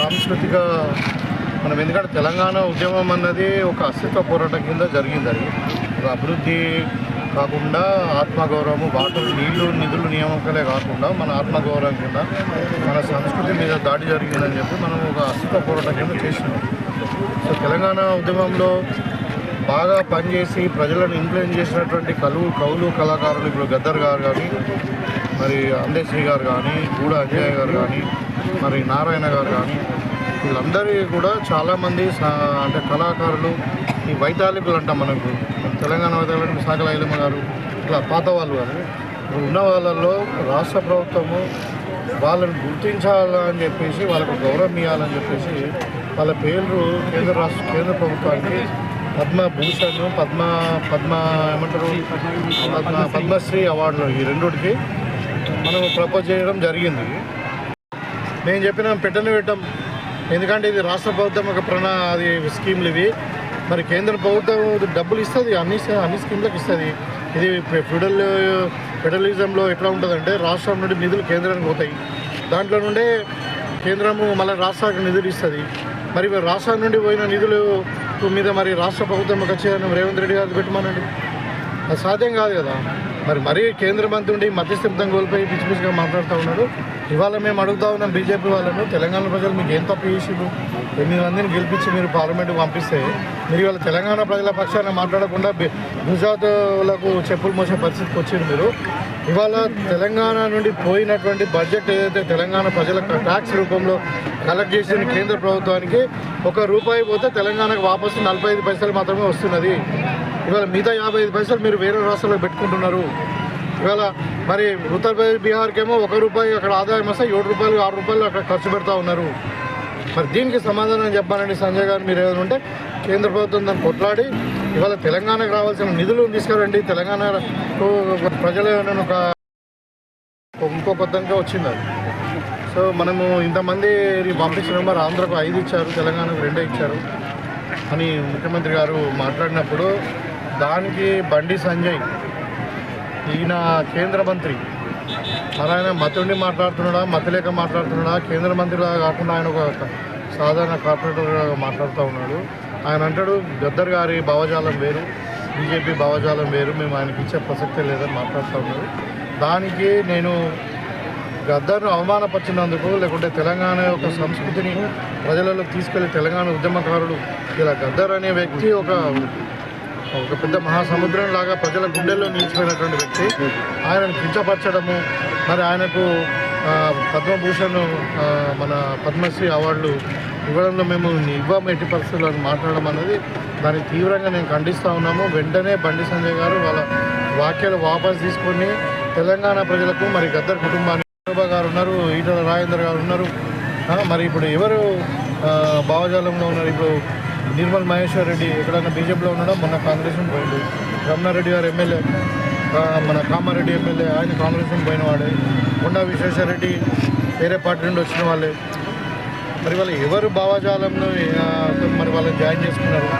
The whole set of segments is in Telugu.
సాంస్కృతిక మనం ఎందుకంటే తెలంగాణ ఉద్యమం అన్నది ఒక అస్తిత్వ పోరాటం కింద జరిగింది. అది ఒక అభివృద్ధి కాకుండా ఆత్మగౌరవము, వాటర్ నీళ్లు నిధులు నియామకాలే కాకుండా మన ఆత్మగౌరవం కింద మన సంస్కృతి మీద దాడి జరిగిందని చెప్పి మనం ఒక అస్తిత్వ పోరాటం కింద చేసినాం. సో తెలంగాణ ఉద్యమంలో బాగా పనిచేసి ప్రజలను ఇన్ఫ్లుయెన్స్ చేసినటువంటి కవులు కళాకారులు ఇప్పుడు గద్దర్ గారు కానీ, మరి అందేశ్రీ గారు కానీ, గూడ అంజయ్య గారు కానీ, మరి నారాయణ గారు కానీ, వీళ్ళందరికీ కూడా చాలామంది అంటే కళాకారులు ఈ వైతాళికులు అంటాం మనకు తెలంగాణ వైతాళికులు సాగల ఐలమ్మ గారు ఇట్లా పాత వాళ్ళు కానీ ఉన్న వాళ్ళల్లో రాష్ట్ర ప్రభుత్వము వాళ్ళని గుర్తించాలని చెప్పేసి వాళ్ళకు గౌరవం ఇవ్వాలని చెప్పేసి వాళ్ళ పేర్లు కేంద్ర ప్రభుత్వానికి పద్మభూషణ్ పద్మశ్రీ అవార్డులు ఈ రెండుకి మనం ప్రపోజ్ చేయడం జరిగింది. నేను చెప్పిన పెట్టాం ఎందుకంటే ఇది రాష్ట్ర ప్రభుత్వం ఒక అది స్కీమ్లు ఇవి. మరి కేంద్ర ప్రభుత్వం డబ్బులు ఇస్తుంది, అన్ని స్కీమ్లకు ఇస్తుంది. ఇది ఫెడరలిజంలో ఎట్లా ఉంటుందంటే రాష్ట్రం నుండి నిధులు కేంద్రానికి పోతాయి, దాంట్లో నుండే కేంద్రము మళ్ళీ రాష్ట్రానికి నిధులు ఇస్తుంది. మరి రాష్ట్రం నుండి పోయిన నిధులు మీద మరి రాష్ట్ర ప్రభుత్వం వచ్చేదని రేవంత్ రెడ్డి గారు పెట్టమనండి, అది సాధ్యం కాదు కదా. మరీ కేంద్ర మంత్రి ఉండి మధ్యస్థితం కోల్పోయి పిచ్చి పిచ్చిగా మాట్లాడుతూ ఉన్నాడు. ఇవాళ మేము అడుగుతా ఉన్నాం బీజేపీ వాళ్ళను, తెలంగాణ ప్రజలు మీకు ఏం తప్పు చేసిరు? 8 మందిని గెలిపించి మీరు పార్లమెంట్కి పంపిస్తే మీరు ఇవాళ తెలంగాణ ప్రజల పక్షాన మాట్లాడకుండా గుజరాత్లకు చెప్పులు మోసే పరిస్థితికి వచ్చారు మీరు. ఇవాళ తెలంగాణ నుండి పోయినటువంటి బడ్జెట్ ఏదైతే తెలంగాణ ప్రజలకు ట్యాక్స్ రూపంలో కలెక్ట్ చేసిన కేంద్ర ప్రభుత్వానికి ₹1 పోతే తెలంగాణకు వాపసు 45 పైసలు మాత్రమే వస్తున్నది. ఇవాళ మిగతా 55 పైసలు మీరు వేరే రాష్ట్రాల్లో పెట్టుకుంటున్నారు. ఇవాళ మరి ఉత్తరప్రదేశ్ బీహార్కి ఏమో ₹1 అక్కడ ఆదాయం వస్తే ₹7 ₹6 అక్కడ ఖర్చు పెడతా ఉన్నారు. మరి దీనికి సమాధానం చెప్పాలండి సంజయ్ గారు, మీరు ఏమైనా ఉంటే కేంద్ర ప్రభుత్వం దాన్ని కొట్లాడి ఇవాళ తెలంగాణకు రావాల్సిన నిధులు తీసుకురండి. తెలంగాణ ప్రజలు ఒక ఇంకో కొత్తగా వచ్చింది అది. సో మనము ఇంతమంది పంపించిన మరి ఆంధ్రకు 5 ఇచ్చారు, తెలంగాణకు 2 ఇచ్చారు అని ముఖ్యమంత్రి గారు మాట్లాడినప్పుడు దానికి బండి సంజయ్ ఈయన కేంద్ర మంత్రి మరి ఆయన మతుండి మాట్లాడుతున్నాడా, మతలేక మాట్లాడుతున్నాడా, కేంద్ర మంత్రిలా కాకుండా ఆయన ఒక సాధారణ కార్పొరేటర్గా మాట్లాడుతూ ఉన్నాడు. ఆయన అంటాడు గద్దర్ గారి భావజాలం వేరు, బీజేపీ భావజాలం వేరు, మేము ఆయనకి ఇచ్చే ప్రసక్తే లేదని మాట్లాడుతూ ఉన్నారు. దానికి నేను గద్దర్ను అవమానపరిచినందుకు, లేకుంటే తెలంగాణ యొక్క సంస్కృతిని ప్రజలలో తీసుకెళ్లి తెలంగాణ ఉద్యమకారుడు ఇలా గద్దర్ అనే వ్యక్తి ఒక పెద్ద మహాసముద్రం లాగా ప్రజల గుండెల్లో నిలిచిపోయినటువంటి వ్యక్తి, ఆయనను కించపరచడము, మరి ఆయనకు పద్మభూషణ్ మన పద్మశ్రీ అవార్డులు ఇవ్వడంలో మేము ఎట్టి పరిస్థితులను మాట్లాడడం అనేది దాన్ని తీవ్రంగా నేను ఖండిస్తూ ఉన్నాము. వెంటనే బండి సంజయ్ గారు వాళ్ళ వ్యాఖ్యలు వాపసు తీసుకొని తెలంగాణ ప్రజలకు, మరి గద్దర్ కుటుంబానికి గారు ఉన్నారు, ఈటల రాజేందర్ గారు ఉన్నారు, మరి ఇప్పుడు ఎవరు భావజాలంలో ఉన్నారు? ఇప్పుడు నిర్మల్ మహేశ్వర్ రెడ్డి ఎక్కడైనా బీజేపీలో ఉన్నాడో, మొన్న కాంగ్రెస్ పోయిండు. రమణారెడ్డి గారు ఎమ్మెల్యే, మన కామారెడ్డి ఎమ్మెల్యే, ఆయన కాంగ్రెస్ పోయిన వాడే. కొండా విశ్వేశ్వరరెడ్డి వేరే పార్టీ నుండి వచ్చిన వాళ్ళే. మరి వాళ్ళు ఎవరు భావజాలంలో మరి వాళ్ళని జాయిన్ చేసుకున్నారు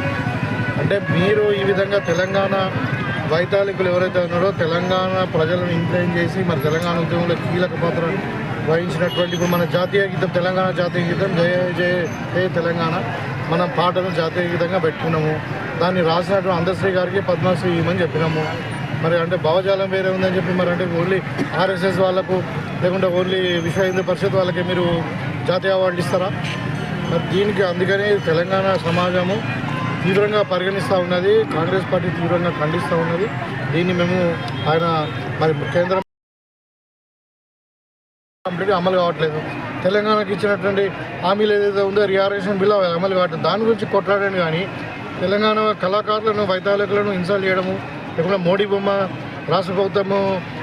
అంటే మీరు ఈ విధంగా తెలంగాణ వైతాళికులు ఎవరైతే ఉన్నారో తెలంగాణ ప్రజలను ఇన్ఫ్లుయెన్స్ చేసి మరి తెలంగాణ ఉద్యమంలో కీలక పాత్ర వహించినటువంటి ఇప్పుడు మన జాతీయ గీతం, తెలంగాణ జాతీయ గీతం జయ జయ జయ తెలంగాణ, మనం పాటను జాతీయ గీతంగా పెట్టుకున్నాము. దాన్ని రాసినటువంటి అందశ్రీ గారికి పద్మశ్రీ ఇవ్వమని చెప్పినాము. మరి అంటే భావజాలం వేరే ఉందని చెప్పి మరి అంటే ఓన్లీ ఆర్ఎస్ఎస్ వాళ్ళకు, లేకుంటే ఓన్లీ విశ్వ హిందూ పరిషత్ వాళ్ళకి మీరు జాతీయ అవార్డులు ఇస్తారా? మరి దీనికి అందుకని తెలంగాణ సమాజము తీవ్రంగా పరిగణిస్తూ ఉన్నది, కాంగ్రెస్ పార్టీ తీవ్రంగా ఖండిస్తూ ఉన్నది. దీన్ని మేము ఆయన మరి కేంద్రం అమలు కావట్లేదు, తెలంగాణకు ఇచ్చినటువంటి హామీలు ఏదైతే ఉందో రిజర్వేషన్ బిల్ అమలు కావట్లేదు, దాని గురించి కొట్లాడండి. కానీ తెలంగాణ కళాకారులను వైతాళికులను ఇన్సల్ట్ చేయడము, లేకుండా మోడీ బొమ్మ రాష్ట్ర ప్రభుత్వము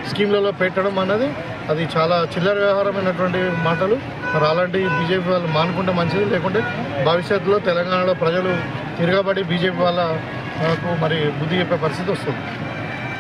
స్కీమ్లలో పెట్టడం అన్నది అది చాలా చిల్లర వ్యవహారమైనటువంటి మాటలు. మరి అలాంటి బీజేపీ వాళ్ళు మానుకుంటే మంచిది, లేకుంటే భవిష్యత్తులో తెలంగాణలో ప్రజలు తిరగబడి బీజేపీ వాళ్ళకు మరి బుద్ధి చెప్పే పరిస్థితి వస్తుంది.